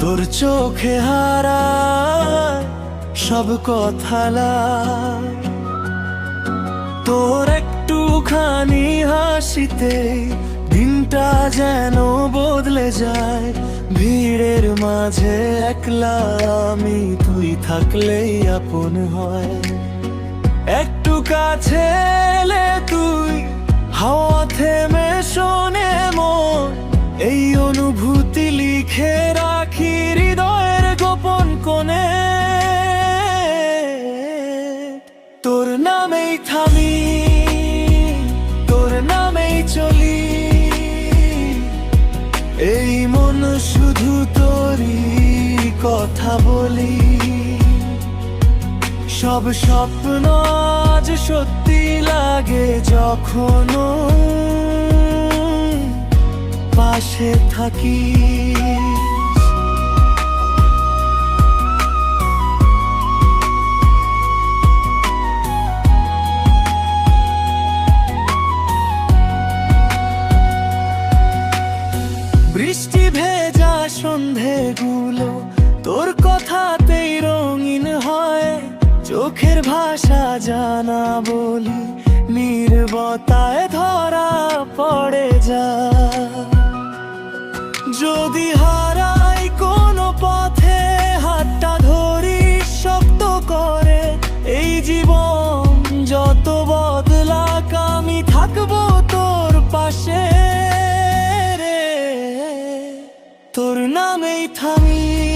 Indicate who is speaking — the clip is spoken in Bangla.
Speaker 1: তোর চোখে হারায় সব কথা তোর একটুখানি হাসিতে দিনটা যেন বদলে যায়। ভিড়ের মাঝে একলা আমি, তুই থাকলেই আপন হয়। একটু কাছে এলে তুই, হাওয়া থেমে শোনে মন। এই অনুভূতি লিখে রাখি হৃদয়ের গোপন কোণে। তোর নামেই থামি, তোর নামেই চলি, এই মন শুধু তোরই কথা বলি। সব স্বপ্ন আজ সত্যি লাগে যখন পাশে থাকি। বৃষ্টি ভেজা সন্ধেগুলো তোর কথাতেই রঙিন হয়। চোখের ভাষা জানা বলি নীরবতায় ধরা পড়ে যায়। যদি হারাই কোনো পথে, হাতটা ধরি শক্ত করে। এই জীবন যত বদলাক আমি থাকবো তোর পাশে রে। তোর নামেই থামি।